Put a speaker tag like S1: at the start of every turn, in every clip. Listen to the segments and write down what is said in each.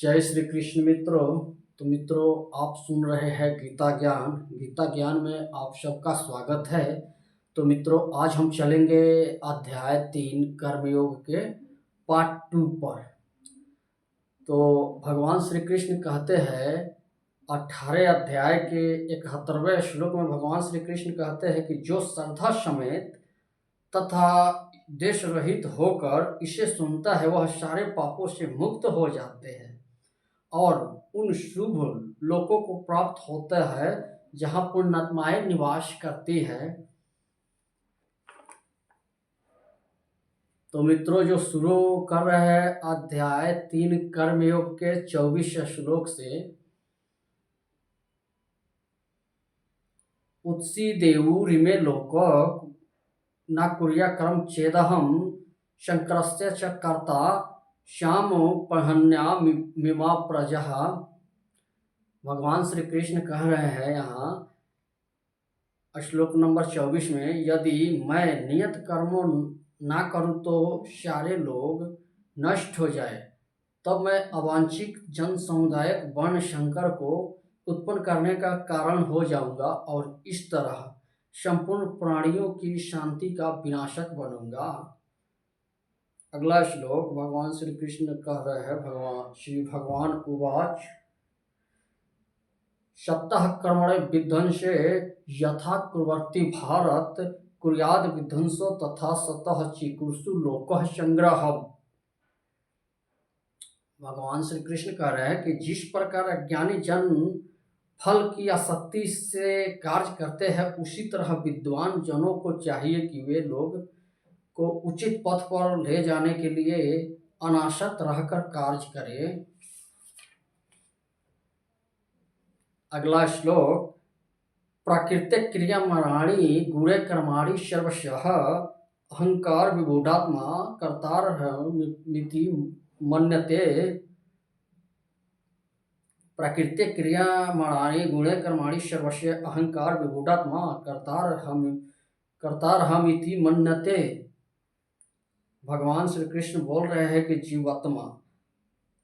S1: जय श्री कृष्ण मित्रों। तो मित्रों, आप सुन रहे हैं गीता ज्ञान। गीता ज्ञान में आप सबका स्वागत है। तो मित्रों, आज हम चलेंगे अध्याय 3 कर्मयोग के पार्ट 2 पर। तो भगवान श्री कृष्ण कहते हैं 18 अध्याय के 71वें श्लोक में भगवान श्री कृष्ण कहते हैं कि जो श्रद्धा समेत तथा देश रहित होकर इसे सुनता है वह सारे पापों से मुक्त हो जाते हैं और उन शुभ लोकों को प्राप्त होता है जहाँ पुण्यात्माएं निवास करती है। तो मित्रों, जो शुरू कर रहे हैं अध्याय 3 कर्मयोग के 24 श्लोक से, उत्सी देवु रिमे लोक न कुर्या कर्म चेदहम शंकरस्य च कर्ता श्याम पहन्या मिमा प्रजा। भगवान श्री कृष्ण कह रहे हैं यहाँ श्लोक नंबर 24 में, यदि मैं नियत कर्मों ना करूं तो सारे लोग नष्ट हो जाए, तब मैं अवांछित जन समुदाय वर्ण शंकर को उत्पन्न करने का कारण हो जाऊंगा और इस तरह संपूर्ण प्राणियों की शांति का विनाशक बनूंगा। अगला श्लोक भगवान श्री कृष्ण कह रहे हैं, भगवान उवाच सप्ताह कर्मणे विध्वंसे यथा कुर्वन्ति भारत कुर्याद विध्वंसो तथा सतः चिकुर्षु लोकः संग्रह। भगवान श्री कृष्ण कह रहे हैं कि जिस प्रकार अज्ञानी जन फल की आसक्ति से कार्य करते हैं, उसी तरह विद्वान जनों को चाहिए कि वे लोग को उचित पथ पर ले जाने के लिए अनासक्त रहकर कार्य करें। अगला श्लोक प्राकृतिक क्रियामणानि गुणे कर्माणि सर्वशः अहंकार विगूढ़ात्मा कर्तारहमिति मन्यते। प्राकृतिक क्रियामणानि गुणे कर्माणि सर्वस्य अहंकार विगूढ़ात्मा कर्तारहमिति मन्यते। भगवान श्री कृष्ण बोल रहे हैं कि जीवात्मा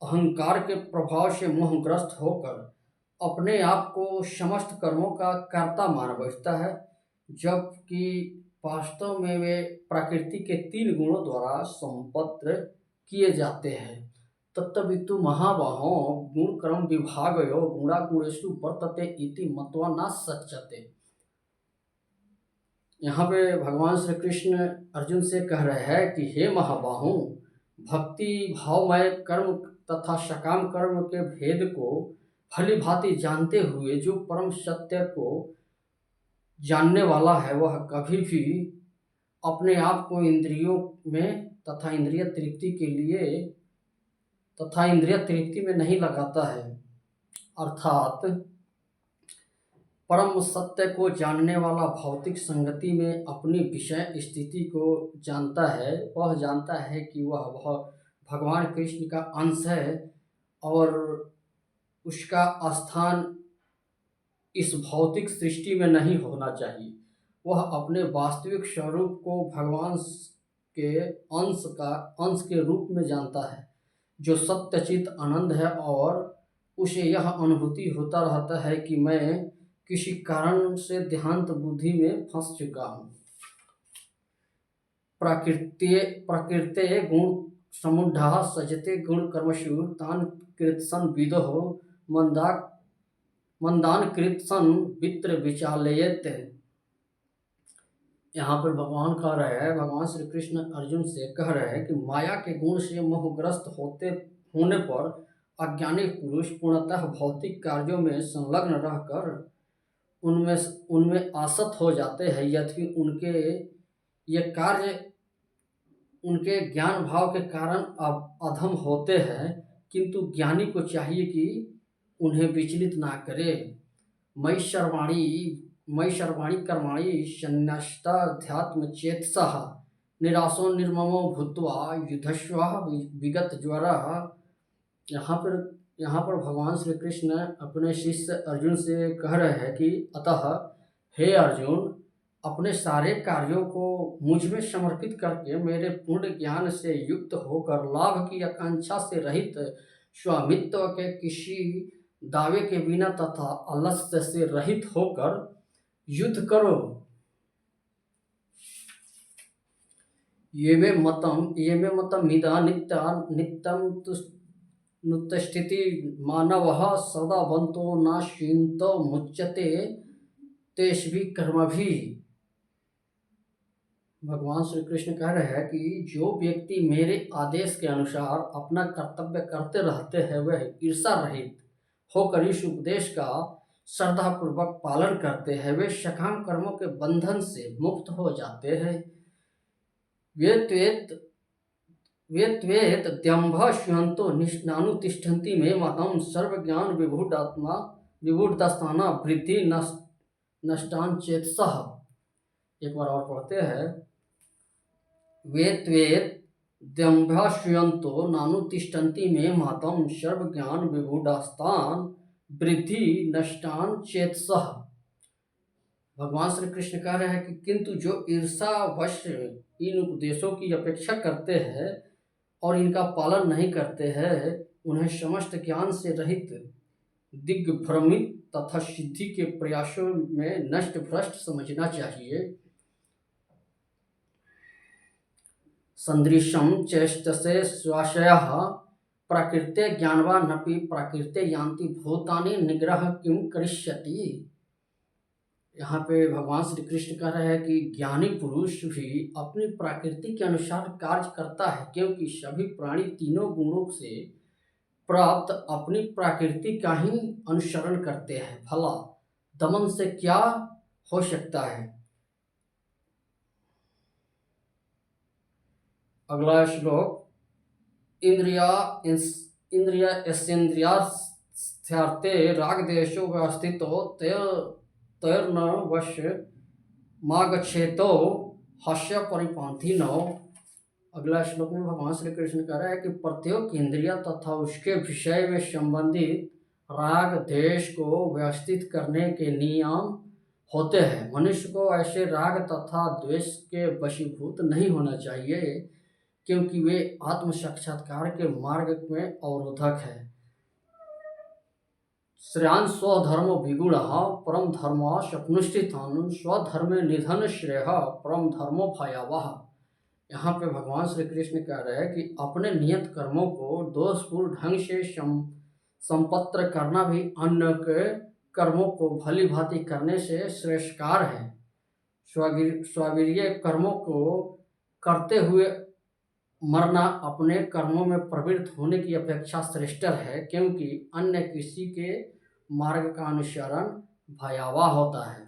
S1: अहंकार के प्रभाव से मोहग्रस्त होकर अपने आप को समस्त कर्मों का कर्ता मान बैठता है, जबकि वास्तव में वे प्रकृति के 3 गुणों द्वारा संपन्न किए जाते हैं। तत्वितु महाबाहो गुण कर्म विभागयो गुणा गुणेषु वर्तते इति मत्वा न सच्यते। यहाँ पे भगवान श्री कृष्ण अर्जुन से कह रहे हैं कि हे महाबाहो, भक्ति भावमय कर्म तथा सकाम कर्म के भेद को भली भांति जानते हुए जो परम सत्य को जानने वाला है, वह कभी भी अपने आप को इंद्रियों में तथा इंद्रिय तृप्ति में नहीं लगाता है। अर्थात परम सत्य को जानने वाला भौतिक संगति में अपनी विषय स्थिति को जानता है। वह जानता है कि वह भगवान कृष्ण का अंश है और उसका स्थान इस भौतिक सृष्टि में नहीं होना चाहिए। वह अपने वास्तविक स्वरूप को भगवान के अंश के रूप में जानता है, जो सत्यचित आनंद है, और उसे यह अनुभूति होता रहता है कि मैं किसी कारण से देहांत बुद्धि में फंस चुका हूँ। प्रकृते गुण समुढ़ा सजते गुण कर्मसु तान कृत्सन विदो मंदान कृत्सन वित्र विचालयत। यहाँ पर भगवान कह रहे हैं, भगवान श्री कृष्ण अर्जुन से कह रहे हैं कि माया के गुण से मोहग्रस्त होने पर अज्ञानी पुरुष पूर्णतः भौतिक कार्यों में संलग्न रहकर उनमें आसक्त हो जाते हैं। यद्यपि उनके ये कार्य उनके ज्ञान भाव के कारण अधम होते हैं, किंतु ज्ञानी को चाहिए कि उन्हें विचलित ना करे। मयि सर्वाणि कर्माणि संन्यस्ताध्यात्म चेतसः निराशो निर्ममो भूत्वा युद्धस्व विगत ज्वरः। यहाँ पर भगवान श्री कृष्ण अपने शिष्य अर्जुन से कह रहे हैं कि अतः हे अर्जुन, अपने सारे कार्यों को मुझ में समर्पित करके मेरे पूर्ण ज्ञान से युक्त होकर लाभ की आकांक्षा से रहित स्वामित्व के किसी दावे के बिना तथा आलस्य से रहित होकर युद्ध करो। ये मे मतम मिदा नित्यम नुतस्थिति मानवः सदा बंतो नाश्चिंतो मुच्यते तेषवी कर्म भी। भगवान श्री कृष्ण कह रहे हैं कि जो व्यक्ति मेरे आदेश के अनुसार अपना कर्तव्य करते रहते हैं वह ईर्षा रहित होकर इस उपदेश का श्रद्धापूर्वक पालन करते हैं, वे सकाम कर्मों के बंधन से मुक्त हो जाते हैं। वे त्वेत द्यम्भ श्वन्तो नानुतिष्ठन्ति मे मतम सर्वज्ञान विभूतस्थाना वृद्धि नष्टान चेतसः। एक बार और पढ़ते हैं। वे त्वेत द्यम्भ श्वन्तो नानुतिष्ठन्ति मे मतम सर्वज्ञान विभूतस्थान वृद्धि नष्टान चेतसः। भगवान श्री कृष्ण कह रहे हैं कि किंतु जो ईर्षावश इन उपदेशों की अपेक्षा करते हैं और इनका पालन नहीं करते हैं, उन्हें समस्त ज्ञान से रहित दिग्भ्रमित तथा सिद्धि के प्रयासों में नष्ट भ्रष्ट समझना चाहिए। सदृशं चेष्टसे स्वाशयः प्रकृते ज्ञानवानपि प्रकृते यान्ति भूतानि निग्रह किं करिष्यति। यहाँ पे भगवान श्री कृष्ण कह रहे हैं कि ज्ञानी पुरुष भी अपनी प्रकृति के अनुसार कार्य करता है, क्योंकि सभी प्राणी तीनों गुणों से प्राप्त अपनी प्रकृति का ही अनुसरण करते हैं। भला दमन से क्या हो सकता है। अगला श्लोक। इंद्रियार्थ्यार्थे रागदेशो व्यवस्थितो तैर्न वश मागच्छेतो हस्य परिपंथिनो। अगला श्लोक में भगवान श्री कृष्ण कह रहे हैं कि प्रत्येक इंद्रिय तथा उसके विषय में संबंधित राग देश को व्यवस्थित करने के नियम होते हैं। मनुष्य को ऐसे राग तथा द्वेष के वशीभूत नहीं होना चाहिए, क्योंकि वे आत्म साक्षात्कार के मार्ग में अवरोधक है। श्रेयान् स्वधर्म विगुणः परम धर्म शप्नुष्ठितान् स्वधर्मे निधन श्रेय परम धर्मो भयावह। यहाँ पे भगवान श्री कृष्ण कह रहे हैं कि अपने नियत कर्मों को दोषपूर्ण ढंग से संपत्र करना भी अन्य के कर्मों को भली भांति करने से श्रेष्ठकार है। स्वावीर्य कर्मों को करते हुए मरना अपने कर्मों में प्रवृत्त होने की अपेक्षा श्रेष्ठतर है, क्योंकि अन्य किसी के मार्ग का अनुसरण भयावह होता है।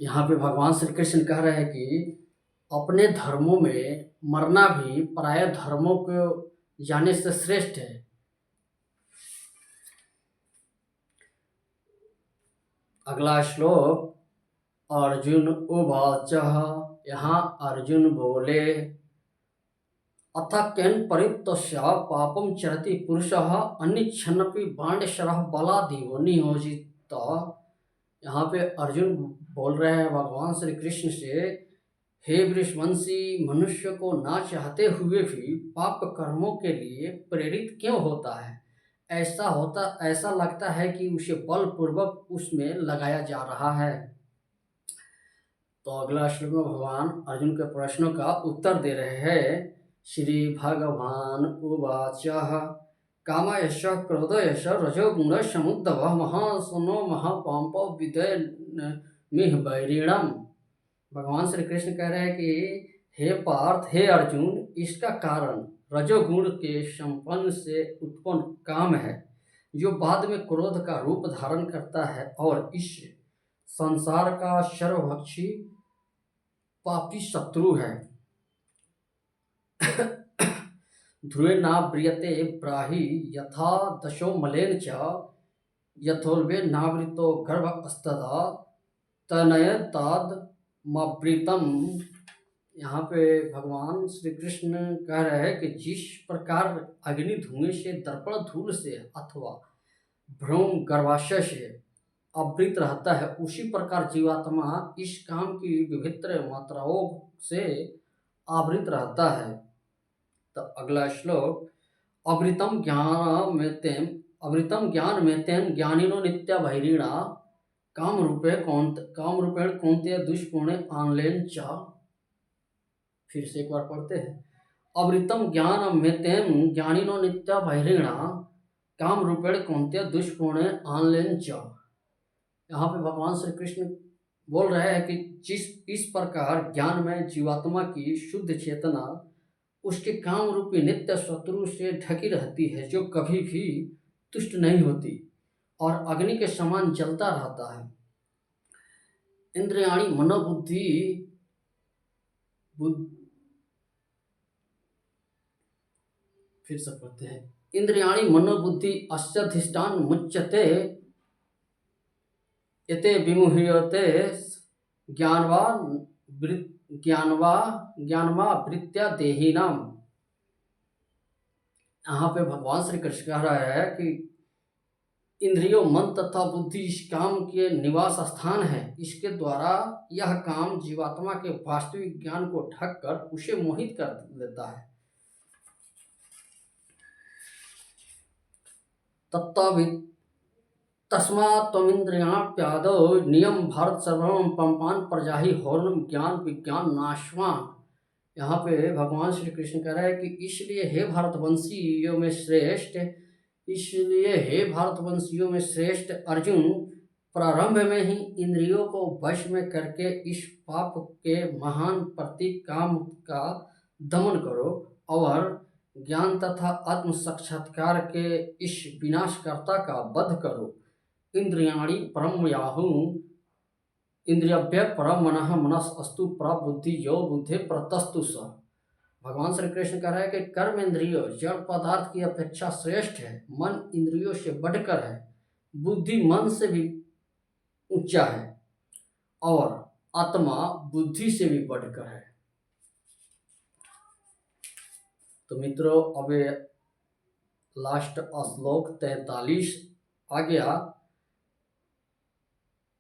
S1: यहाँ पे भगवान श्री कृष्ण कह रहे हैं कि अपने धर्मों में मरना भी पराय धर्मों को जाने से श्रेष्ठ है। अगला श्लोक। अर्जुन उवाच। यहाँ अर्जुन बोले, अथ केन परितोष्य पापम चरति पुरुषः अनिच्छन्नपि बाण्यशरः बलादेव नियोजित। यहाँ पे अर्जुन बोल रहे हैं भगवान श्री कृष्ण से, हे वृषवंशी, मनुष्य को ना चाहते हुए भी पाप कर्मों के लिए प्रेरित क्यों होता है। ऐसा लगता है कि उसे बलपूर्वक उसमें लगाया जा रहा है। तो अगला श्लोक में भगवान अर्जुन के प्रश्नों का उत्तर दे रहे हैं। श्री भगवान उवाच। कामयश क्रोधयश रजोगुण समुद्भव महासनो महापापो विदय मिह वैरिणम। भगवान श्री कृष्ण कह रहे हैं कि हे पार्थ, हे अर्जुन, इसका कारण रजोगुण के संपन्न से उत्पन्न काम है, जो बाद में क्रोध का रूप धारण करता है और इस संसार का सर्वभक्षी पापी शत्रु है। ध्रुवे ना ब्रियते ब्राहि यथा दशो मलेन च यथोल्बे नावृतो गर्भस्तदा तनयताद मावृतम। यहाँ पे भगवान श्री कृष्ण कह रहे हैं कि जिस प्रकार अग्नि धुएं से, दर्पण धूल से अथवा भ्रूण गर्भाशय से आवृत रहता है, उसी प्रकार जीवात्मा इस काम की विभिन्न मात्राओं से आवृत रहता है। तो अगला श्लोक, अवृतम ज्ञान में तेम ज्ञानिनो नित्या भैरिणा काम रूपेण कौन्तेय दुष्पूर्णे आनलेन च। फिर से एक बार पढ़ते हैं। अवृतम ज्ञान में तेम ज्ञानिनो नित्या भैरिणा काम रूपेण कौन्तेय दुष्पूर्णे आनलेन च। यहाँ पे भगवान श्री कृष्ण बोल रहे हैं कि जिस इस प्रकार ज्ञान में जीवात्मा की शुद्ध चेतना उसके काम रूपी नित्य शत्रु से ढकी रहती है, जो कभी भी तुष्ट नहीं होती और अग्नि के समान जलता रहता है। इंद्रियाणी मनोबुद्धि फिर से पढ़ते हैं। इंद्रियाणी मनोबुद्धि अस्यधिष्ठान मुच्यते यते विमुह्यते ज्ञानवा वृत्त्या देहिनाम। यहाँ पे भगवान श्री कृष्ण कह रहा है कि इंद्रियों, मन तथा बुद्धि इस काम के निवास स्थान है। इसके द्वारा यह काम जीवात्मा के वास्तविक ज्ञान को ढक कर उसे मोहित कर देता है। तस्मात् त्वमिन्द्रियाण्याप्यादौ नियम भारत सर्वम पंपान प्रजाहि हौर्णम ज्ञान विज्ञान नाशवा। यहाँ पे भगवान श्री कृष्ण कह रहे हैं कि इसलिए हे भारतवंशियों में श्रेष्ठ अर्जुन, प्रारंभ में ही इंद्रियों को वश में करके इस पाप के महान प्रतीक काम का दमन करो और ज्ञान तथा आत्म साक्षात्कार के इस विनाशकर्ता का वध करो। इंद्रियाणि परम याहु इंद्रियभ्य परम मनः मनस अस्तु प्रबुद्धि यो बुद्धि प्रतस्तु स। भगवान श्री कृष्ण कह रहे हैं कि कर्म इंद्रिय जड़ पदार्थ की अपेक्षा श्रेष्ठ है, मन इंद्रियों से बढ़कर है, बुद्धि मन से भी ऊंचा है और आत्मा बुद्धि से भी बढ़कर है। तो मित्रों, अब लास्ट श्लोक 43 आ गया।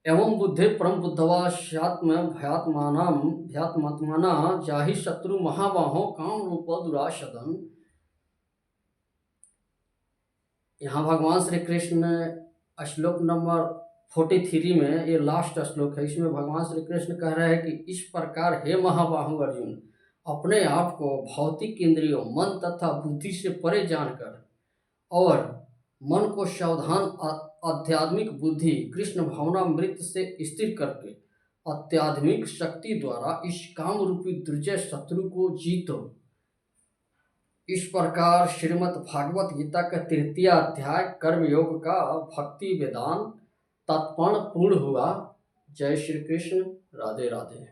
S1: एवं बुद्धि परम बुद्धवा स्यात्म भयात्मात्मना जाहि शत्रु महाबाहो काम रूप दुराशदन। यहाँ भगवान श्री कृष्ण ने श्लोक नंबर 43 में, ये लास्ट श्लोक है, इसमें भगवान श्री कृष्ण कह रहे हैं कि इस प्रकार हे महाबाहु अर्जुन, अपने आप को भौतिक इंद्रियों, मन तथा बुद्धि से परे जानकर और मन को सावधान आध्यात्मिक बुद्धि कृष्ण भावनामृत से स्थिर करके अत्याधुनिक शक्ति द्वारा इस काम रूपी दुर्जय शत्रु को जीतो। इस प्रकार श्रीमद् भागवत गीता का 3 अध्याय कर्म योग का भक्ति वेदांत तात्पर्य पूर्ण हुआ। जय श्री कृष्ण। राधे राधे।